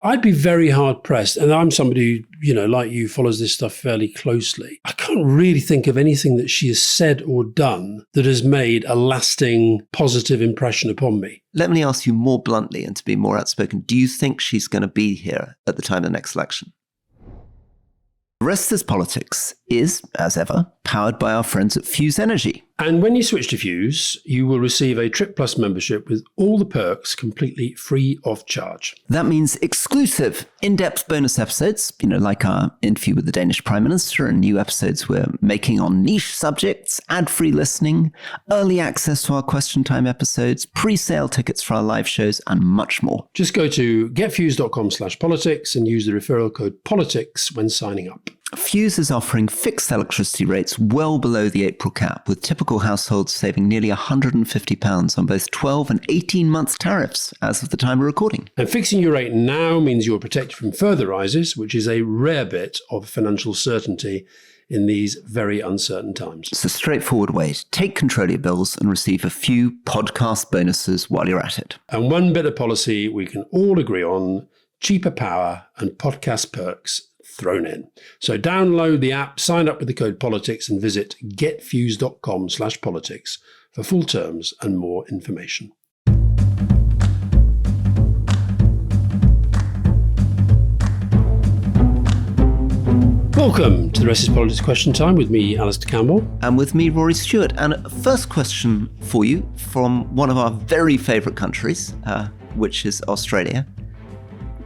I'd be very hard pressed. And I'm somebody who, like you, follows this stuff fairly closely. I can't really think of anything that she has said or done that has made a lasting positive impression upon me. Let me ask you more bluntly and to be more outspoken. Do you think she's going to be here at the time of the next election? The rest of this politics is, as ever, powered by our friends at Fuse Energy. And when you switch to Fuse, you will receive a Trip Plus membership with all the perks completely free of charge. That means exclusive, in-depth bonus episodes, like our interview with the Danish Prime Minister and new episodes we're making on niche subjects, ad-free listening, early access to our question time episodes, pre-sale tickets for our live shows, and much more. Just go to getfuse.com/politics and use the referral code POLITICS when signing up. Fuse is offering fixed electricity rates well below the April cap, with typical households saving nearly £150 on both 12 and 18 months tariffs as of the time of recording. And fixing your rate now means you're protected from further rises, which is a rare bit of financial certainty in these very uncertain times. It's a straightforward way to take control of your bills and receive a few podcast bonuses while you're at it. And one bit of policy we can all agree on: cheaper power and podcast perks thrown in. So download the app, sign up with the code POLITICS and visit getfuse.com/politics for full terms and more information. Welcome to the Rest is Politics Question Time with me, Alastair Campbell. And with me, Rory Stewart. And first question for you from one of our very favourite countries, which is Australia.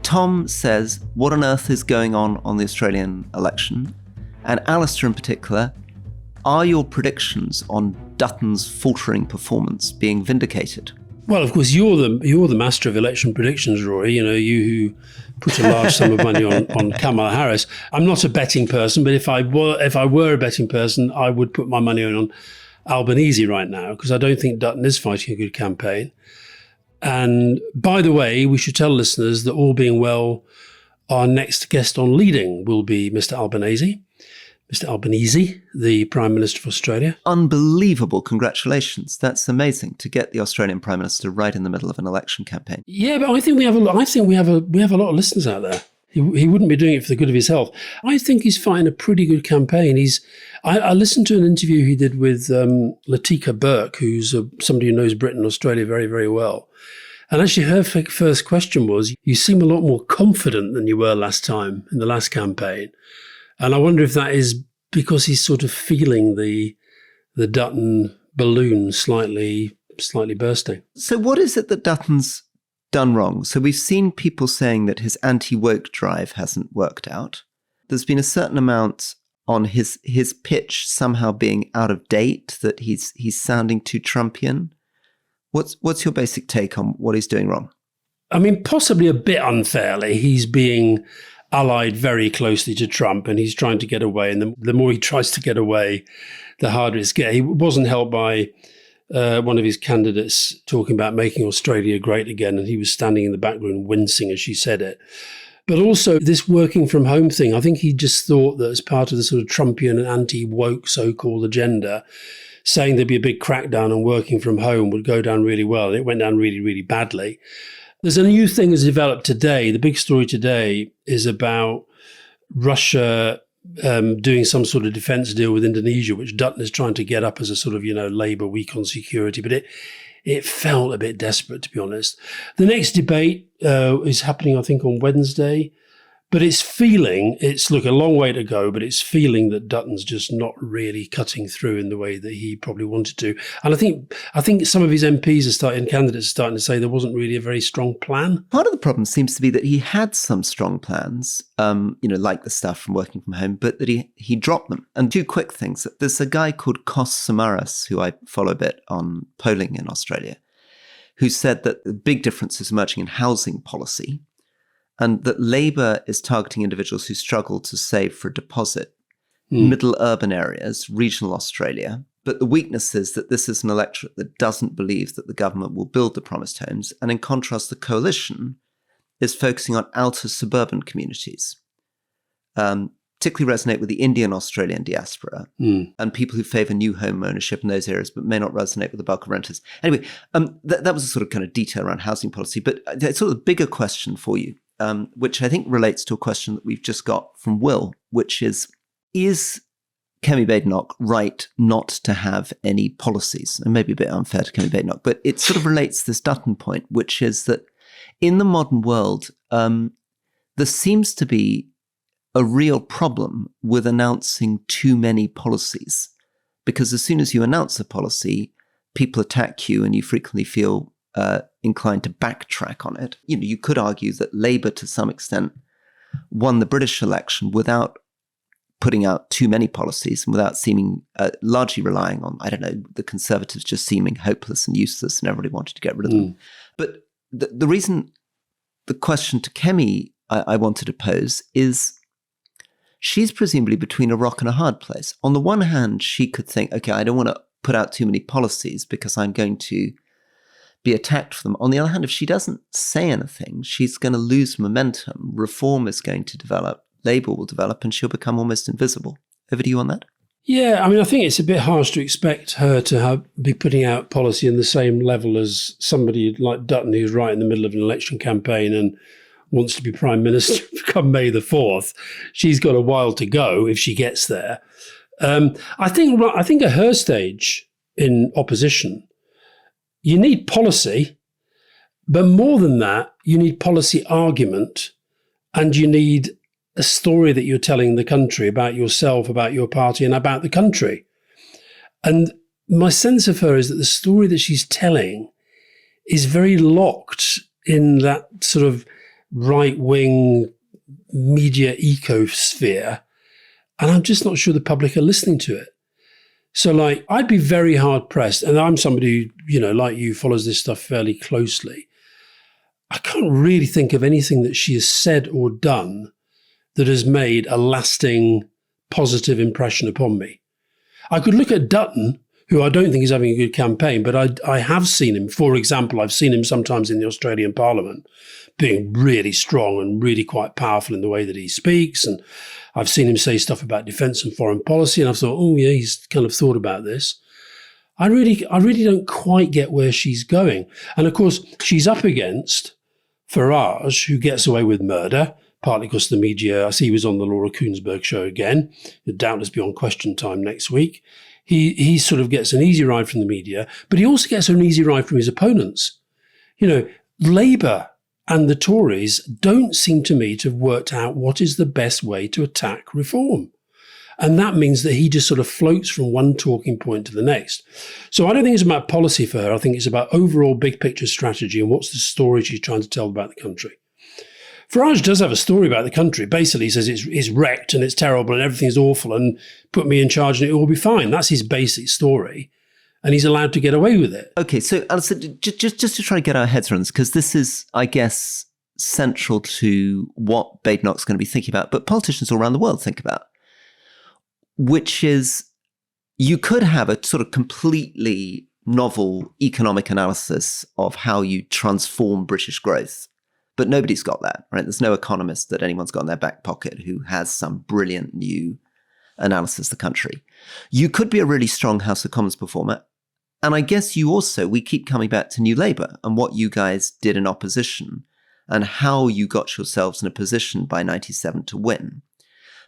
Tom says, what on earth is going on the Australian election? And Alastair in particular, are your predictions on Dutton's faltering performance being vindicated? Well, of course, you're the master of election predictions, Rory. You who put a large sum of money on Kamala Harris. I'm not a betting person, but if I were a betting person, I would put my money on Albanese right now, because I don't think Dutton is fighting a good campaign. And by the way, we should tell listeners that all being well, our next guest on leading will be Mr. Albanese, the Prime Minister of Australia. Unbelievable. Congratulations. That's amazing to get the Australian Prime Minister right in the middle of an election campaign. Yeah, but I think we have a lot of listeners out there. He wouldn't be doing it for the good of his health. I think he's fighting a pretty good campaign. I listened to an interview he did with Latika Burke, who's somebody who knows Britain and Australia very, very well. And actually her first question was, you seem a lot more confident than you were last time in the last campaign. And I wonder if that is because he's sort of feeling the Dutton balloon slightly bursting. So what is it that Dutton's done wrong? So we've seen people saying that his anti-woke drive hasn't worked out. There's been a certain amount on his pitch somehow being out of date, that he's sounding too Trumpian. What's your basic take on what he's doing wrong? I mean, possibly a bit unfairly. He's being allied very closely to Trump and he's trying to get away. And the more he tries to get away, the harder it's getting. He wasn't helped by one of his candidates talking about making Australia great again. And he was standing in the background wincing as she said it. But also this working from home thing, I think he just thought that as part of the sort of Trumpian and anti-woke so-called agenda, saying there'd be a big crackdown on working from home would go down really well. And it went down really, really badly. There's a new thing that's developed today. The big story today is about Russia doing some sort of defense deal with Indonesia, which Dutton is trying to get up as a sort of, Labour weak on security. But it felt a bit desperate, to be honest. The next debate is happening, I think, on Wednesday. But it's a long way to go, but it's feeling that Dutton's just not really cutting through in the way that he probably wanted to. And I think some of his MPs candidates are starting to say there wasn't really a very strong plan. Part of the problem seems to be that he had some strong plans, like the stuff from working from home, but that he dropped them. And two quick things. There's a guy called Kos Samaras, who I follow a bit on polling in Australia, who said that the big difference is emerging in housing policy, and that Labour is targeting individuals who struggle to save for a deposit, middle urban areas, regional Australia. But the weakness is that this is an electorate that doesn't believe that the government will build the promised homes. And in contrast, the coalition is focusing on outer suburban communities, particularly resonate with the Indian Australian diaspora and people who favour new home ownership in those areas, but may not resonate with the bulk of renters. Anyway, that was a sort of kind of detail around housing policy. But sort of the bigger question for you which I think relates to a question that we've just got from Will, which is Kemi Badenoch right not to have any policies? And maybe a bit unfair to Kemi Badenoch, but it sort of relates to this Dutton point, which is that in the modern world, there seems to be a real problem with announcing too many policies, because as soon as you announce a policy, people attack you and you frequently feel inclined to backtrack on it. You know, you could argue that Labour to some extent won the British election without putting out too many policies and without seeming largely relying on, I don't know, the Conservatives just seeming hopeless and useless and everybody wanted to get rid of them. But the reason, the question to Kemi I wanted to pose is, she's presumably between a rock and a hard place. On the one hand, she could think, okay, I don't want to put out too many policies because I'm going to be attacked for them. On the other hand, if she doesn't say anything, she's going to lose momentum. Reform is going to develop, Labour will develop, and she'll become almost invisible. Over to you on that. Yeah, I mean, I think it's a bit harsh to expect her to be putting out policy in the same level as somebody like Dutton, who's right in the middle of an election campaign and wants to be Prime Minister come May the 4th. She's got a while to go if she gets there. I think at her stage in opposition, you need policy, but more than that, you need policy argument, and you need a story that you're telling the country about yourself, about your party, and about the country. And my sense of her is that the story that she's telling is very locked in that sort of right-wing media ecosphere, and I'm just not sure the public are listening to it. So, like, I'd be very hard-pressed, and I'm somebody who, like you, follows this stuff fairly closely. I can't really think of anything that she has said or done that has made a lasting positive impression upon me. I could look at Dutton, who I don't think is having a good campaign, but I have seen him. For example, I've seen him sometimes in the Australian Parliament being really strong and really quite powerful in the way that he speaks. And I've seen him say stuff about defence and foreign policy, and I've thought, oh yeah, he's kind of thought about this. I really don't quite get where she's going. And of course, she's up against Farage, who gets away with murder, partly because the media, I see he was on the Laura Kuenssberg show again. He'll doubtless be on Question Time next week. He sort of gets an easy ride from the media, but he also gets an easy ride from his opponents. Labour and the Tories don't seem to me to have worked out what is the best way to attack reform. And that means that he just sort of floats from one talking point to the next. So I don't think it's about policy for her. I think it's about overall big picture strategy and what's the story she's trying to tell about the country. Farage does have a story about the country. Basically, he says it's wrecked and it's terrible and everything's awful and put me in charge and it will be fine. That's his basic story. And he's allowed to get away with it. Okay, so Alastair, just to try to get our heads around this, because this is, I guess, central to what Badenoch's going to be thinking about, but politicians all around the world think about, which is you could have a sort of completely novel economic analysis of how you transform British growth. But nobody's got that, right? There's no economist that anyone's got in their back pocket who has some brilliant new analysis of the country. You could be a really strong House of Commons performer. And I guess we keep coming back to New Labour and what you guys did in opposition and how you got yourselves in a position by 97 to win.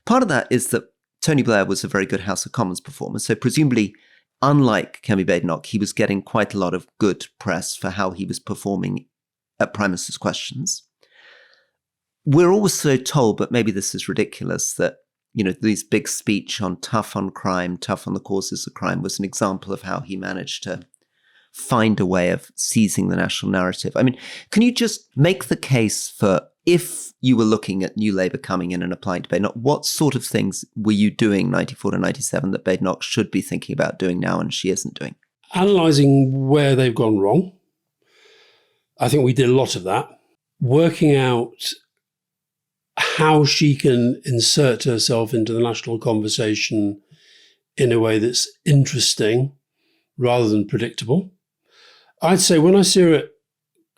Part of that is that Tony Blair was a very good House of Commons performer. So presumably, unlike Kemi Badenoch, he was getting quite a lot of good press for how he was performing at Prime Minister's Questions. We're also told, but maybe this is ridiculous, that this big speech on tough on crime, tough on the causes of crime was an example of how he managed to find a way of seizing the national narrative. I mean, can you just make the case for, if you were looking at New Labour coming in and applying to Badenoch, what sort of things were you doing 94 to 97 that Badenoch should be thinking about doing now and she isn't doing? Analysing where they've gone wrong. I think we did a lot of that. Working out how she can insert herself into the national conversation in a way that's interesting rather than predictable. I'd say when I see her at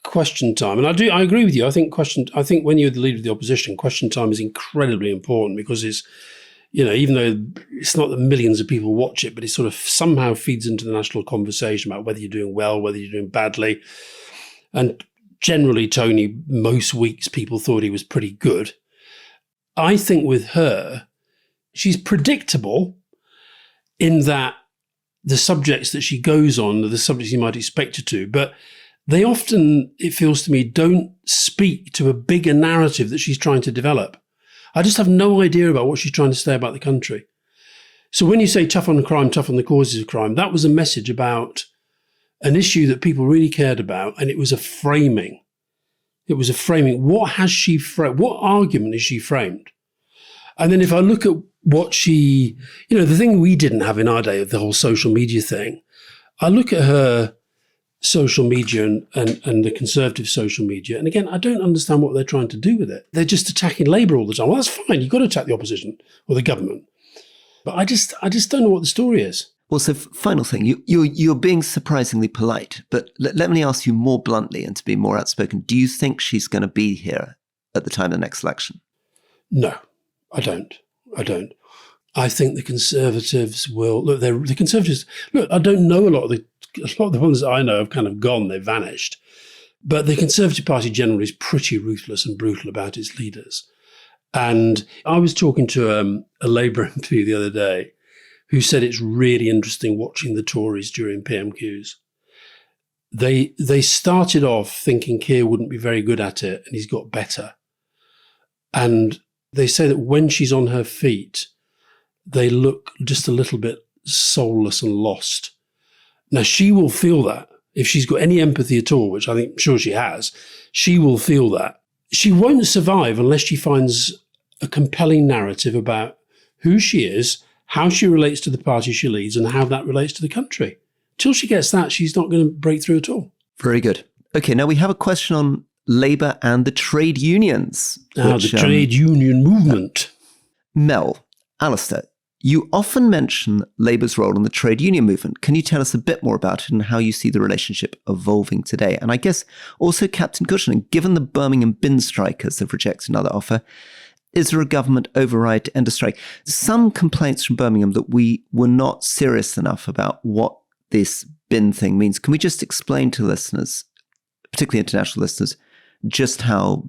Question Time, and I agree with you, I think when you're the leader of the opposition, Question Time is incredibly important because it's, even though it's not that millions of people watch it, but it sort of somehow feeds into the national conversation about whether you're doing well, whether you're doing badly. And generally, Tony, most weeks people thought he was pretty good. I think with her, she's predictable in that the subjects that she goes on are the subjects you might expect her to, but they often, it feels to me, don't speak to a bigger narrative that she's trying to develop. I just have no idea about what she's trying to say about the country. So when you say tough on crime, tough on the causes of crime, that was a message about an issue that people really cared about, and it was a framing. It was a framing. What has she framed? What argument is she framed? And then if I look at what she, the thing we didn't have in our day of the whole social media thing, I look at her social media and the Conservative social media. And again, I don't understand what they're trying to do with it. They're just attacking Labour all the time. Well, that's fine. You've got to attack the opposition or the government. But I just don't know what the story is. Well, so final thing, you're being surprisingly polite, but let me ask you more bluntly and to be more outspoken. Do you think she's going to be here at the time of the next election? No, I don't. I think the Conservatives will look. The Conservatives look. I don't know a lot of the ones that I know have kind of gone. They've vanished. But the Conservative Party generally is pretty ruthless and brutal about its leaders. And I was talking to a Labour MP the other day who said it's really interesting watching the Tories during PMQs. They started off thinking Keir wouldn't be very good at it, and he's got better. And they say that when she's on her feet, they look just a little bit soulless and lost. Now, she will feel that. If she's got any empathy at all, which I think sure she has, she will feel that. She won't survive unless she finds a compelling narrative about who she is, how she relates to the party she leads, and how that relates to the country. Till she gets that, she's not going to break through at all. Very good. Okay, now we have a question on Labour and the trade unions. The trade union movement. Mel, Alastair, you often mention Labour's role in the trade union movement. Can you tell us a bit more about it and how you see the relationship evolving today? And I guess also, Captain Cushing, given the Birmingham bin strikers have rejected another offer, is there a government override to end a strike? Some complaints from Birmingham that we were not serious enough about what this bin thing means. Can we just explain to listeners, particularly international listeners, just how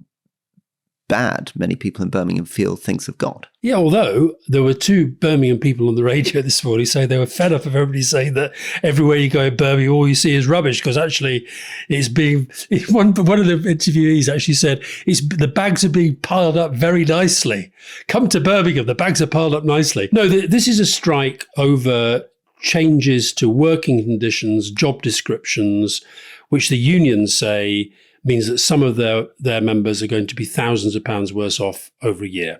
bad many people in Birmingham feel things have got? Yeah, although there were two Birmingham people on the radio this morning saying they were fed up of everybody saying that everywhere you go in Birmingham, all you see is rubbish, because actually one of the interviewees actually said the bags are being piled up very nicely. Come to Birmingham, the bags are piled up nicely. No, this is a strike over changes to working conditions, job descriptions, which the unions say means that some of their members are going to be thousands of pounds worse off over a year.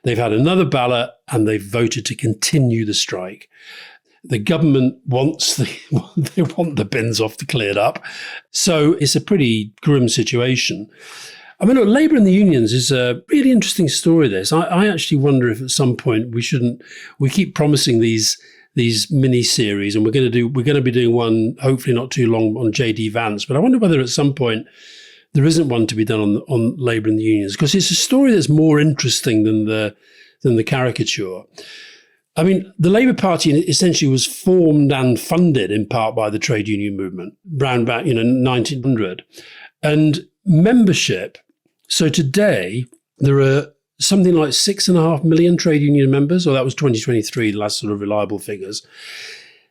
They've had another ballot and they've voted to continue the strike. The government they want the bins off to cleared up. So it's a pretty grim situation. I mean, look, Labour and the unions is a really interesting story, this. I actually wonder if at some point we keep promising these mini-series, and we're going to be doing one, hopefully not too long, on JD Vance. But I wonder whether at some point there isn't one to be done on Labour and the unions, because it's a story that's more interesting than the caricature. I mean, the Labour Party essentially was formed and funded in part by the trade union movement around about 1900, and membership. So today there are something like 6.5 million trade union members, or that was 2023, the last sort of reliable figures.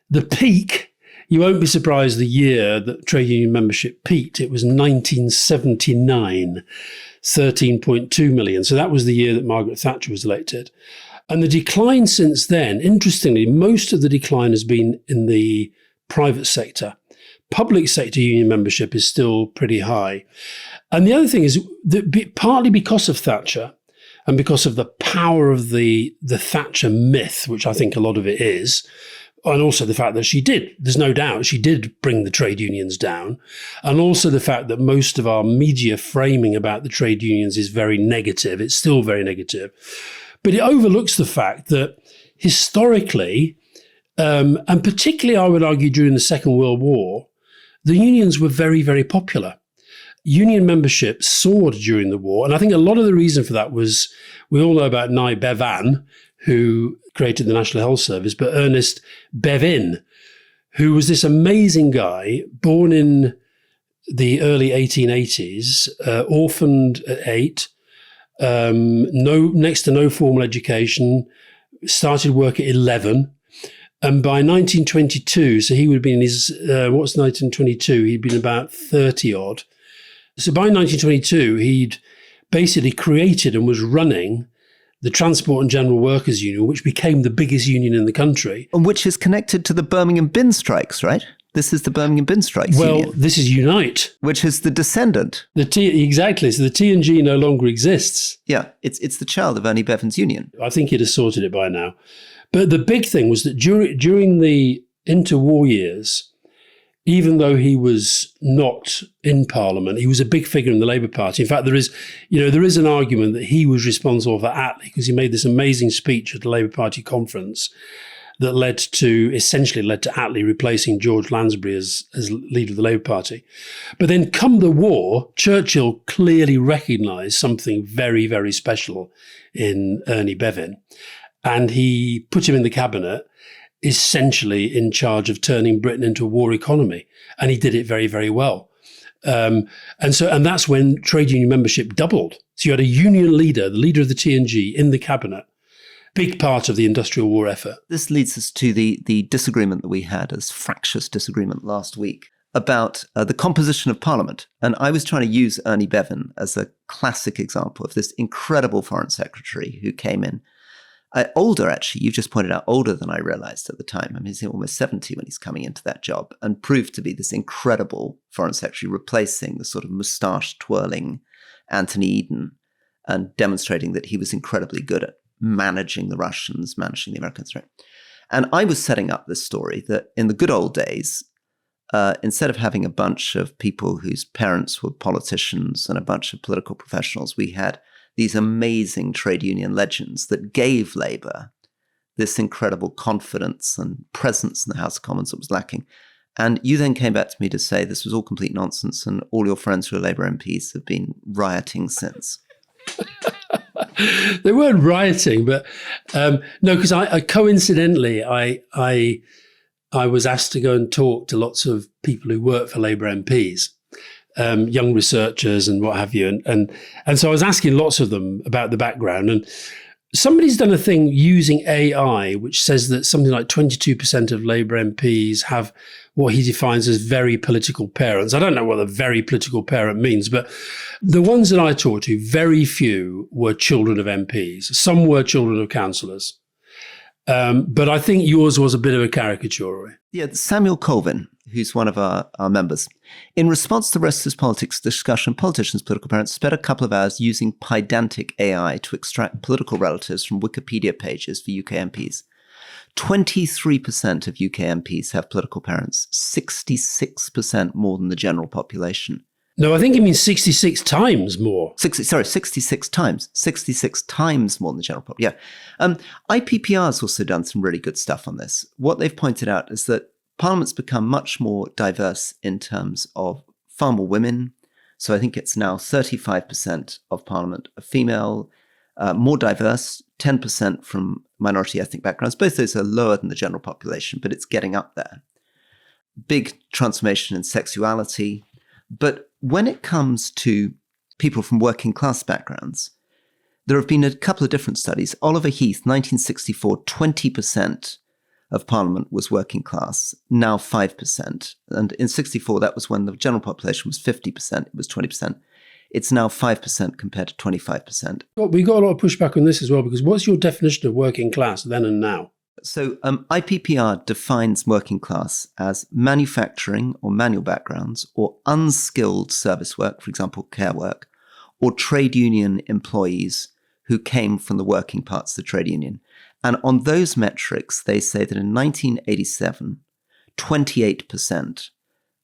The peak, you won't be surprised, the year that trade union membership peaked, it was 1979, 13.2 million. So that was the year that Margaret Thatcher was elected. And the decline since then, interestingly, most of the decline has been in the private sector. Public sector union membership is still pretty high. And the other thing is that partly because of Thatcher, and because of the power of the Thatcher myth, which I think a lot of it is, and also the fact that there's no doubt, she did bring the trade unions down, and also the fact that most of our media framing about the trade unions is very negative. It's still very negative. But it overlooks the fact that historically, and particularly I would argue during the Second World War, the unions were very, very popular. Union membership soared during the war. And I think a lot of the reason for that was, we all know about Nye Bevan, who created the National Health Service, but Ernest Bevin, who was this amazing guy born in the early 1880s, orphaned at 8, next to no formal education, started work at 11. And by 1922, so he would have been in his, what's 1922? He'd been about 30 odd. So by 1922, he'd basically created and was running the Transport and General Workers Union, which became the biggest union in the country. And which is connected to the Birmingham bin strikes, right? This is the Birmingham bin strikes union. Well, this is Unite. Which is the descendant. Exactly. So the T&G no longer exists. Yeah, it's the child of Ernie Bevan's union. I think he'd have sorted it by now. But the big thing was that during the interwar years, even though he was not in Parliament, he was a big figure in the Labour Party. In fact, there is an argument that he was responsible for Attlee because he made this amazing speech at the Labour Party conference that essentially led to Attlee replacing George Lansbury as leader of the Labour Party. But then come the war, Churchill clearly recognised something very, very special in Ernie Bevan. And he put him in the cabinet, essentially in charge of turning Britain into a war economy. And he did it very, very well. And that's when trade union membership doubled. So you had a union leader, the leader of the T&G, in the cabinet, big part of the industrial war effort. This leads us to the disagreement that we had, as fractious disagreement last week, about the composition of Parliament. And I was trying to use Ernie Bevan as a classic example of this incredible foreign secretary who came in. Older, actually, you just pointed out, older than I realized at the time. I mean, he's almost 70 when he's coming into that job, and proved to be this incredible foreign secretary, replacing the sort of moustache-twirling Anthony Eden, and demonstrating that he was incredibly good at managing the Russians, managing the Americans, right? And I was setting up this story that in the good old days, instead of having a bunch of people whose parents were politicians and a bunch of political professionals, we had these amazing trade union legends that gave Labour this incredible confidence and presence in the House of Commons that was lacking. And you then came back to me to say this was all complete nonsense and all your friends who are Labour MPs have been rioting since. They weren't rioting, but no, because I coincidentally, I was asked to go and talk to lots of people who work for Labour MPs. Young researchers and what have you. And so I was asking lots of them about the background. And somebody's done a thing using AI, which says that something like 22% of Labour MPs have what he defines as very political parents. I don't know what a very political parent means, but the ones that I talked to, very few were children of MPs. Some were children of councillors. But I think yours was a bit of a caricature. Yeah, Samuel Colvin, who's one of our members. In response to the rest of this politics discussion, politicians, political parents spent a couple of hours using pedantic AI to extract political relatives from Wikipedia pages for UK MPs. 23% of UK MPs have political parents, 66% more than the general population. No, I think it means 66 times more. 66 times. 66 times more than the general population. Yeah. IPPR's also done some really good stuff on this. What they've pointed out is that Parliament's become much more diverse in terms of far more women. So I think it's now 35% of Parliament are female, more diverse, 10% from minority ethnic backgrounds. Both those are lower than the general population, but it's getting up there. Big transformation in sexuality. But when it comes to people from working class backgrounds, there have been a couple of different studies. Oliver Heath, 1964, 20% of Parliament was working class, now 5%. And in 64, that was when the general population was 50%, it was 20%. It's now 5% compared to 25%. We got a lot of pushback on this as well, because what's your definition of working class then and now? So IPPR defines working class as manufacturing or manual backgrounds or unskilled service work, for example, care work, or trade union employees who came from the working parts of the trade union. And on those metrics, they say that in 1987, 28%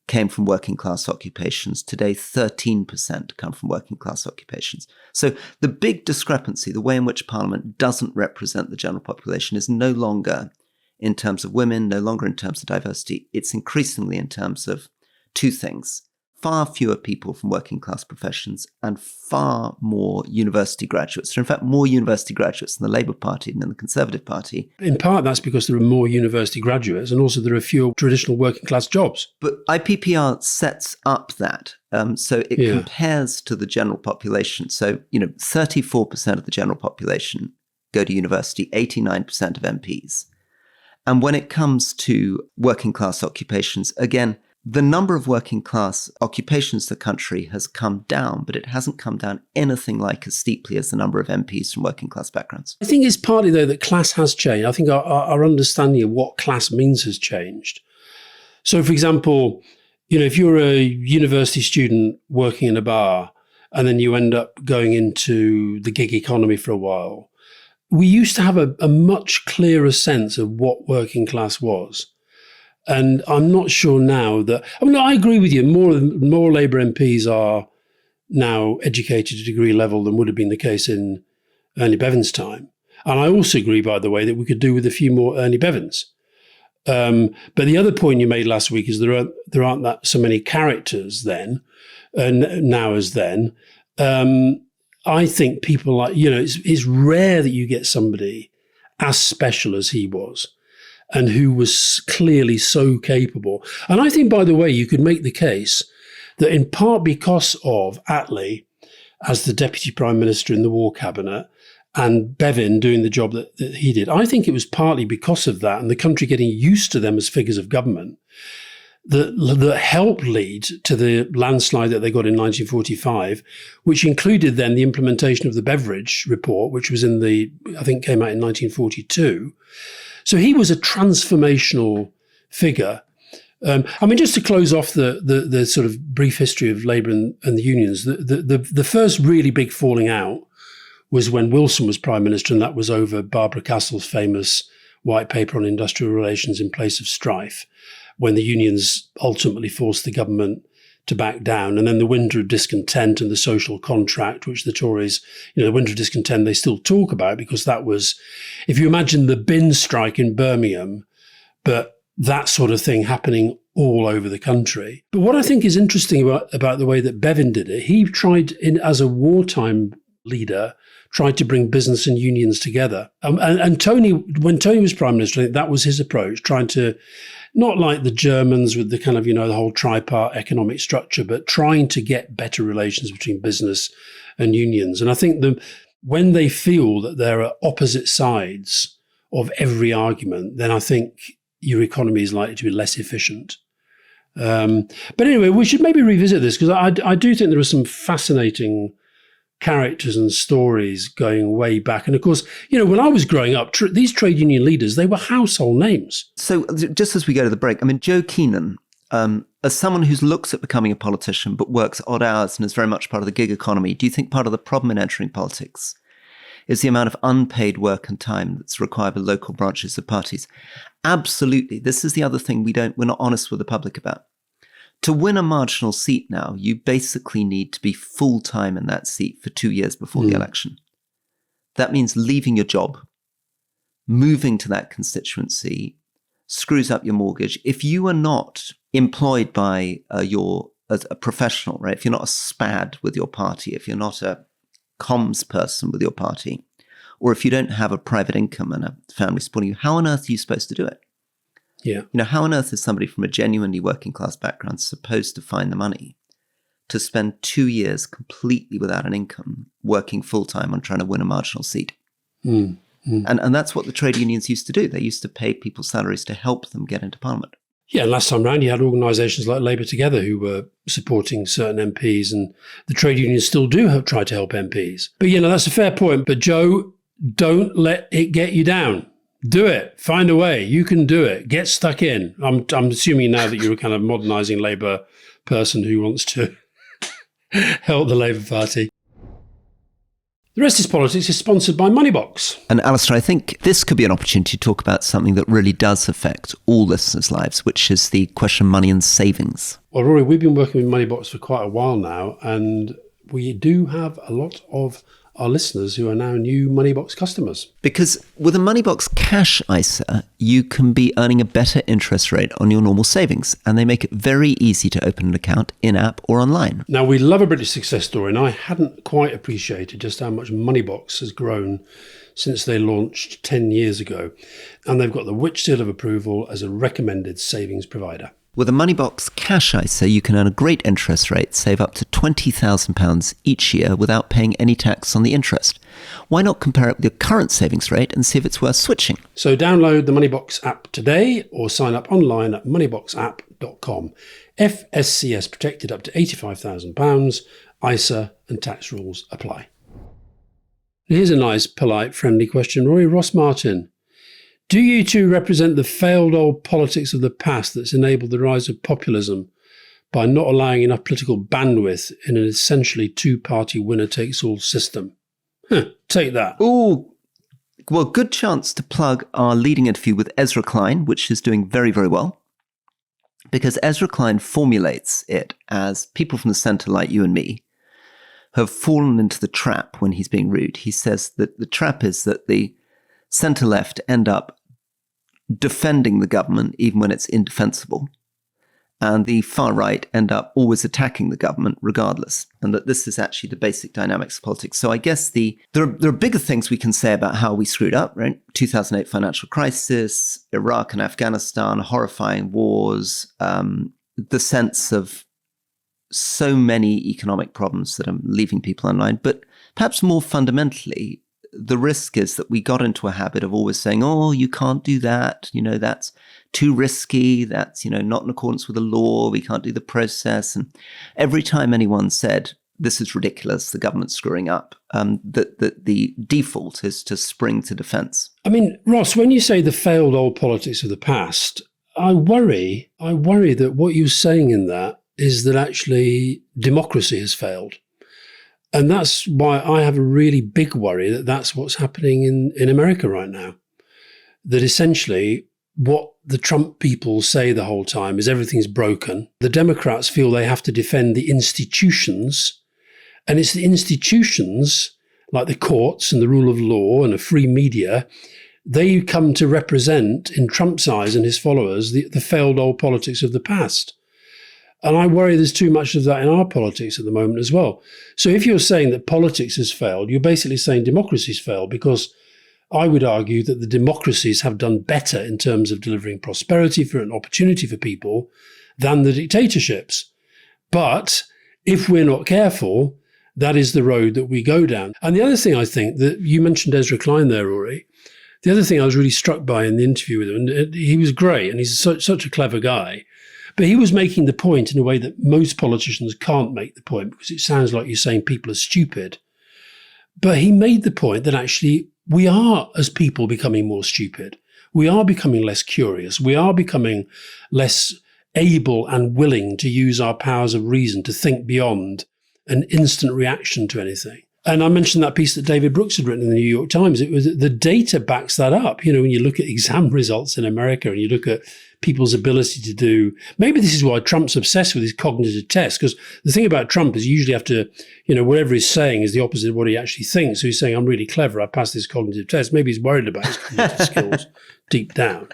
came from working class occupations. Today, 13% come from working class occupations. So the big discrepancy, the way in which Parliament doesn't represent the general population, is no longer in terms of women, no longer in terms of diversity. It's increasingly in terms of two things: far fewer people from working class professions and far more university graduates. There are in fact more university graduates in the Labour Party than in the Conservative Party. In part, that's because there are more university graduates and also there are fewer traditional working class jobs. But IPPR sets up that. So it compares to the general population. So, 34% of the general population go to university, 89% of MPs. And when it comes to working class occupations, again, the number of working class occupations in the country has come down, but it hasn't come down anything like as steeply as the number of MPs from working class backgrounds. I think it's partly, though, that class has changed. I think our understanding of what class means has changed. So, for example, if you're a university student working in a bar and then you end up going into the gig economy for a while, we used to have a much clearer sense of what working class was. And I'm not sure now that, I agree with you, more Labour MPs are now educated at degree level than would have been the case in Ernie Bevan's time. And I also agree, by the way, that we could do with a few more Ernie Bevans. But the other point you made last week is there aren't that so many characters then, and now as then. I think people like, it's rare that you get somebody as special as he was and who was clearly so capable. And I think, by the way, you could make the case that in part because of Attlee as the Deputy Prime Minister in the War Cabinet and Bevin doing the job that he did, I think it was partly because of that and the country getting used to them as figures of government that helped lead to the landslide that they got in 1945, which included then the implementation of the Beveridge report, which was came out in 1942. So he was a transformational figure. Just to close off the sort of brief history of Labour and the unions, the first really big falling out was when Wilson was Prime Minister, and that was over Barbara Castle's famous white paper on industrial relations in place of strife, when the unions ultimately forced the government to back down. And then the winter of discontent and the social contract, which the Tories, the winter of discontent, they still talk about, because that was, if you imagine the bin strike in Birmingham, but that sort of thing happening all over the country. But what I think is interesting about the way that Bevin did it, he tried, as a wartime leader, tried to bring business and unions together. And Tony, when Tony was Prime Minister, I think that was his approach, trying to, not like the Germans with the kind of, the whole tripart economic structure, but trying to get better relations between business and unions. And I think when they feel that there are opposite sides of every argument, then I think your economy is likely to be less efficient. But anyway, we should maybe revisit this, because I do think there are some fascinating characters and stories going way back. And of course, when I was growing up, these trade union leaders, they were household names. So just as we go to the break, Joe Keenan, as someone who looks at becoming a politician but works odd hours and is very much part of the gig economy, do you think part of the problem in entering politics is the amount of unpaid work and time that's required by local branches of parties? Absolutely. This is the other thing we're not honest with the public about. To win a marginal seat now, you basically need to be full-time in that seat for 2 years before the election. That means leaving your job, moving to that constituency, screws up your mortgage. If you are not employed by as a professional, right? If you're not a SPAD with your party, if you're not a comms person with your party, or if you don't have a private income and a family supporting you, how on earth are you supposed to do it? Yeah. How on earth is somebody from a genuinely working class background supposed to find the money to spend 2 years completely without an income, working full time on trying to win a marginal seat? And that's what the trade unions used to do. They used to pay people salaries to help them get into Parliament. Yeah, and last time round, you had organisations like Labour Together who were supporting certain MPs, and the trade unions still do try to help MPs. But, that's a fair point. But, Joe, don't let it get you down. Do it. Find a way. You can do it. Get stuck in. I'm assuming now that you're a kind of modernising Labour person who wants to help the Labour Party. The Rest is Politics is sponsored by Moneybox. And Alastair, I think this could be an opportunity to talk about something that really does affect all listeners' lives, which is the question of money and savings. Well, Rory, we've been working with Moneybox for quite a while now, and we do have a lot of our listeners who are now new Moneybox customers. Because with a Moneybox Cash ISA, you can be earning a better interest rate on your normal savings, and they make it very easy to open an account in-app or online. Now, we love a British success story, and I hadn't quite appreciated just how much Moneybox has grown since they launched 10 years ago. And they've got the Which seal of approval as a recommended savings provider. With a Moneybox Cash ISA, you can earn a great interest rate, save up to £20,000 each year without paying any tax on the interest. Why not compare it with your current savings rate and see if it's worth switching? So download the Moneybox app today or sign up online at moneyboxapp.com. FSCS protected up to £85,000. ISA and tax rules apply. Here's a nice, polite, friendly question. Rory, Ross Martin. Do you two represent the failed old politics of the past that's enabled the rise of populism by not allowing enough political bandwidth in an essentially two-party winner-takes-all system? Take that. Ooh, well, good chance to plug our leading interview with Ezra Klein, which is doing very, very well. Because Ezra Klein formulates it as people from the centre like you and me have fallen into the trap when he's being rude. He says that the trap is that the centre-left end up defending the government even when it's indefensible, and the far-right end up always attacking the government regardless, and that this is actually the basic dynamics of politics. So I guess there are bigger things we can say about how we screwed up, right? 2008 financial crisis, Iraq and Afghanistan, horrifying wars, the sense of so many economic problems that are leaving people online. But perhaps more fundamentally, the risk is that we got into a habit of always saying, oh, you can't do that. That's too risky. That's, not in accordance with the law. We can't do the process. And every time anyone said, this is ridiculous, the government's screwing up, the default is to spring to defense. I mean, Ross, when you say the failed old politics of the past, I worry that what you're saying in that is that actually democracy has failed. And that's why I have a really big worry that that's what's happening in America right now. That essentially what the Trump people say the whole time is everything's broken. The Democrats feel they have to defend the institutions. And it's the institutions like the courts and the rule of law and a free media. They come to represent, in Trump's eyes and his followers, the failed old politics of the past. And I worry there's too much of that in our politics at the moment as well. So if you're saying that politics has failed, you're basically saying democracy's failed, because I would argue that the democracies have done better in terms of delivering prosperity for an opportunity for people than the dictatorships. But if we're not careful, that is the road that we go down. And the other thing I think that you mentioned Ezra Klein there, Rory, the other thing I was really struck by in the interview with him, and he was great and he's such a clever guy, but he was making the point in a way that most politicians can't make the point, because it sounds like you're saying people are stupid. But he made the point that actually we are, as people, becoming more stupid. We are becoming less curious. We are becoming less able and willing to use our powers of reason to think beyond an instant reaction to anything. And I mentioned that piece that David Brooks had written in the New York Times. It was the data backs that up. When you look at exam results in America and you look at people's ability to do, maybe this is why Trump's obsessed with his cognitive tests, because the thing about Trump is you usually have to, whatever he's saying is the opposite of what he actually thinks. So he's saying, I'm really clever, I passed this cognitive test. Maybe he's worried about his cognitive skills deep down.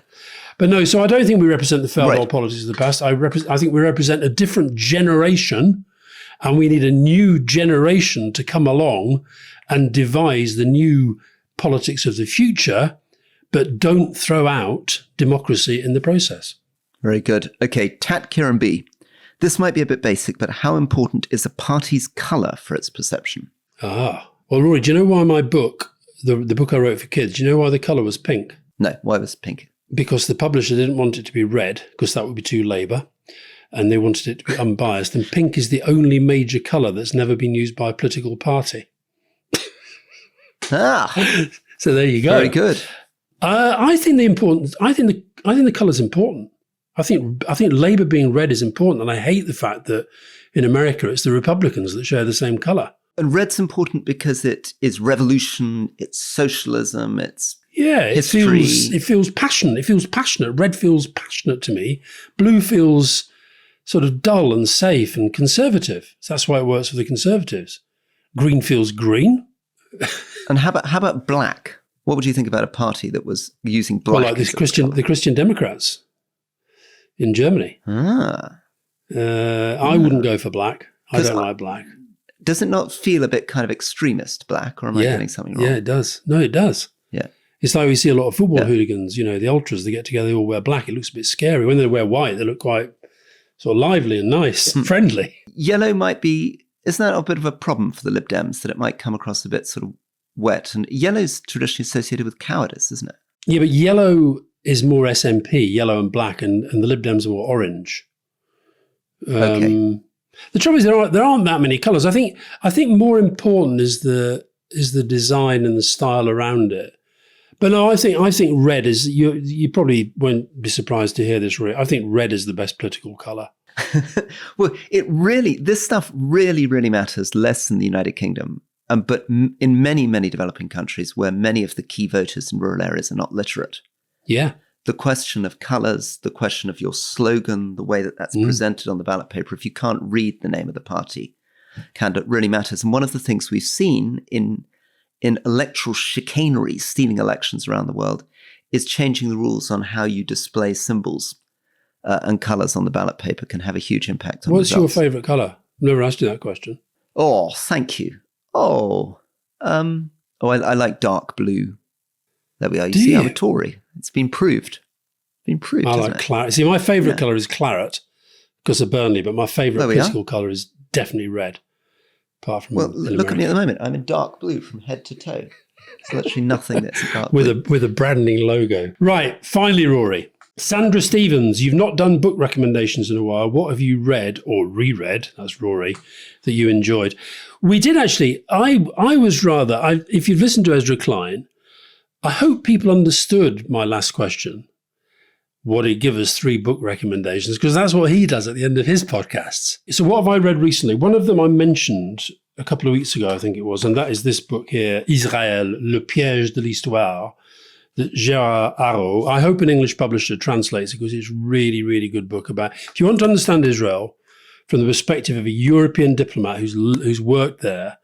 But no, so I don't think we represent the failed old politics of the past. I think we represent a different generation, and we need a new generation to come along and devise the new politics of the future, but don't throw out democracy in the process. Very good. Okay, Tat Kieran B. This might be a bit basic, but how important is a party's colour for its perception? Well, Rory, do you know why my book, the book I wrote for kids, do you know why the colour was pink? No, why was it pink? Because the publisher didn't want it to be red, because that would be too Labour, and they wanted it to be unbiased. And pink is the only major colour that's never been used by a political party. So there you go. Very good. I think the colour's important. I think Labour being red is important, and I hate the fact that in America it's the Republicans that share the same colour. And red's important because it is revolution, it's socialism, it's history. It feels passionate. It feels passionate. Red feels passionate to me. Blue feels sort of dull and safe and conservative. So that's why it works for the Conservatives. Green feels green. And how about black? What would you think about a party that was using black? Well, like the Christian Democrats in Germany. I wouldn't go for black. I don't like black. Does it not feel a bit kind of extremist black, or am I getting something wrong? Yeah, it does. No, it does. Yeah. It's like we see a lot of football hooligans, the ultras, they get together, they all wear black. It looks a bit scary. When they wear white, they look quite sort of lively and nice, friendly. Yellow might be, isn't that a bit of a problem for the Lib Dems, that it might come across a bit sort of wet? And yellow's traditionally associated with cowardice, isn't it? Yeah, but yellow is more SNP, yellow and black, and the Lib Dems are more orange. Okay. The trouble is there aren't that many colours. I think more important is the design and the style around it. But no, I think red is, you probably won't be surprised to hear this, Rory. I think red is the best political colour. Well, this stuff really, really matters less in the United Kingdom, but in many, many developing countries where many of the key voters in rural areas are not literate. Yeah. The question of colours, the question of your slogan, the way that's presented on the ballot paper, if you can't read the name of the party candidate, really matters. And one of the things we've seen in electoral chicanery, stealing elections around the world, is changing the rules on how you display symbols and colours on the ballot paper can have a huge impact on What's results. your favourite colour? I've never asked you that question. Oh, thank you. I like dark blue. There we are. You see, I'm a Tory. It's been proved. I like claret. See, my favourite colour is claret because of Burnley, but my favourite political colour is definitely red. Apart from look at me at the moment. I'm in dark blue from head to toe. There's literally nothing that's a dark blue. With a branding logo. Right, finally, Rory. Sandra Stevens, you've not done book recommendations in a while. What have you read or reread, that's Rory, that you enjoyed? We did actually. If you've listened to Ezra Klein, I hope people understood my last question. Would he give us 3 book recommendations? Because that's what he does at the end of his podcasts. So what have I read recently? One of them I mentioned a couple of weeks ago, I think it was, and that is this book here, Israël, Le Piège de l'Histoire, that Gérard Haro, I hope an English publisher translates it because it's a really, really good book about, if you want to understand Israel from the perspective of a European diplomat who's worked there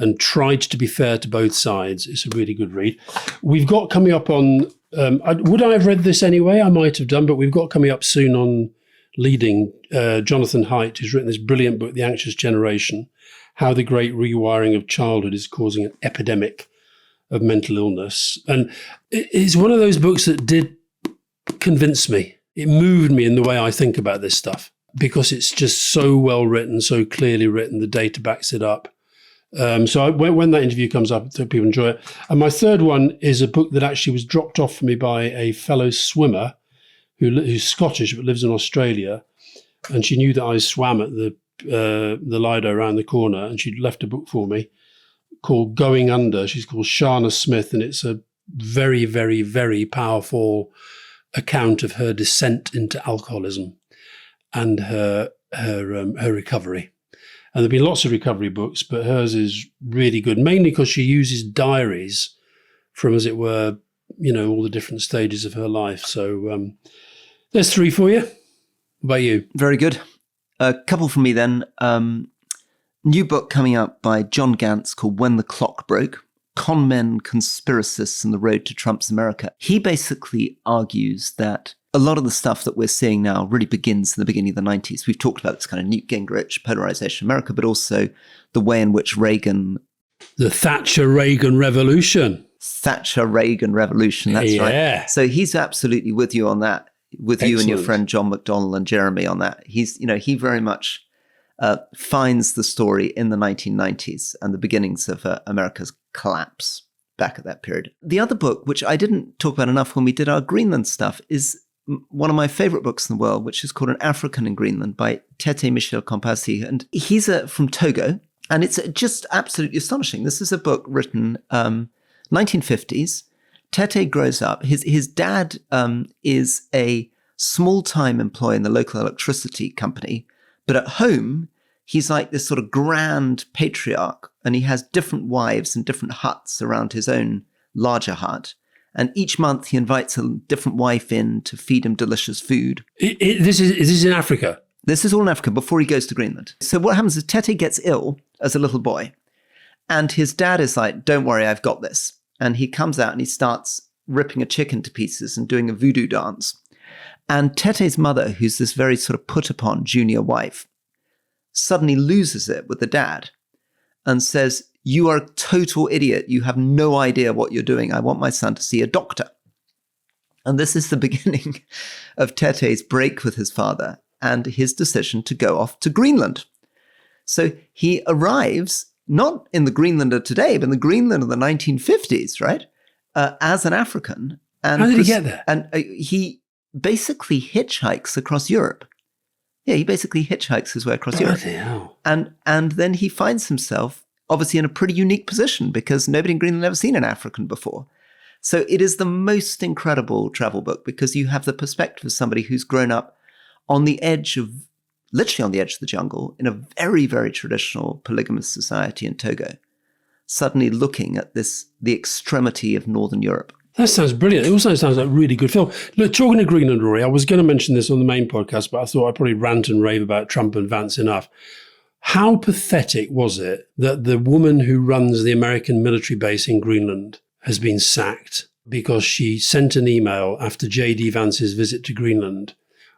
and tried to be fair to both sides, it's a really good read. We've got coming up on, would I have read this anyway? I might have done, but we've got coming up soon on Leading, Jonathan Haidt, who's written this brilliant book, The Anxious Generation, How the Great Rewiring of Childhood is Causing an Epidemic of Mental Illness. And it's one of those books that did convince me. It moved me in the way I think about this stuff because it's just so well written, so clearly written. The data backs it up. So when that interview comes up, I hope people enjoy it. And my third one is a book that actually was dropped off for me by a fellow swimmer who's Scottish but lives in Australia. And she knew that I swam at the Lido around the corner, and she'd left a book for me called Going Under. She's called Shana Smith, and it's a very, very, very powerful account of her descent into alcoholism and her recovery. And there've been lots of recovery books, but hers is really good, mainly because she uses diaries from, as it were, all the different stages of her life. So there's 3 for you. What about you? Very good. A couple from me then. New book coming out by John Gantz called When the Clock Broke, Con Men, Conspiracists and the Road to Trump's America. He basically argues that a lot of the stuff that we're seeing now really begins in the beginning of the 90s. We've talked about this kind of Newt Gingrich polarization of America, but also the way in which Reagan... The Thatcher-Reagan Revolution. Thatcher-Reagan Revolution, that's right. So he's absolutely with you on that, with you and your friend John McDonnell and Jeremy on that. He very much finds the story in the 1990s and the beginnings of America's collapse back at that period. The other book, which I didn't talk about enough when we did our Greenland stuff, is one of my favorite books in the world, which is called An African in Greenland by Tete Michel Kompassi. And he's from Togo, and it's just absolutely astonishing. This is a book written 1950s. Tete grows up. His dad is a small-time employee in the local electricity company, but at home, he's like this sort of grand patriarch, and he has different wives and different huts around his own larger hut. And each month he invites a different wife in to feed him delicious food. Is this in Africa? This is all in Africa before he goes to Greenland. So what happens is Tete gets ill as a little boy. And his dad is like, don't worry, I've got this. And he comes out and he starts ripping a chicken to pieces and doing a voodoo dance. And Tete's mother, who's this very sort of put-upon junior wife, suddenly loses it with the dad and says, you are a total idiot. You have no idea what you're doing. I want my son to see a doctor. And this is the beginning of Tete's break with his father and his decision to go off to Greenland. So he arrives not in the Greenland of today, but in the Greenland of the 1950s, right? As an African. And how did he get there? And he basically hitchhikes across Europe. Yeah, he basically hitchhikes his way across Europe. Hell. And then he finds himself obviously in a pretty unique position because nobody in Greenland had ever seen an African before. So it is the most incredible travel book because you have the perspective of somebody who's grown up on the edge of, literally on the edge of the jungle in a very, very traditional polygamous society in Togo, suddenly looking at the extremity of Northern Europe. That sounds brilliant. It also sounds like a really good film. Look, talking to Greenland, Rory, I was going to mention this on the main podcast, but I thought I'd probably rant and rave about Trump and Vance enough. How pathetic was it that the woman who runs the American military base in Greenland has been sacked because she sent an email after J.D. Vance's visit to Greenland,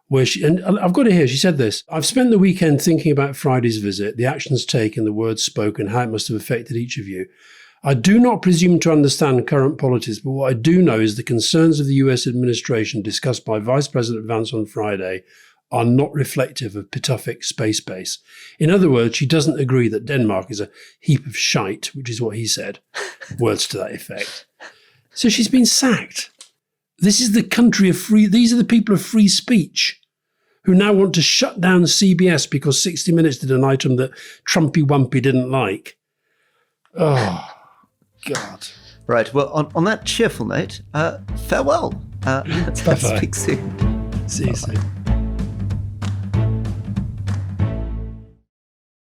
where she, and I've got it here, she said this, I've spent the weekend thinking about Friday's visit, the actions taken, the words spoken, how it must have affected each of you. I do not presume to understand current politics, but what I do know is the concerns of the US administration discussed by Vice President Vance on Friday are not reflective of Pituffik space base. In other words, she doesn't agree that Denmark is a heap of shite, which is what he said. Words to that effect. So she's been sacked. This is the country of these are the people of free speech who now want to shut down CBS because 60 Minutes did an item that Trumpy Wumpy didn't like. Oh, God. Right. Well, on that cheerful note, farewell. Let's speak soon. See you soon.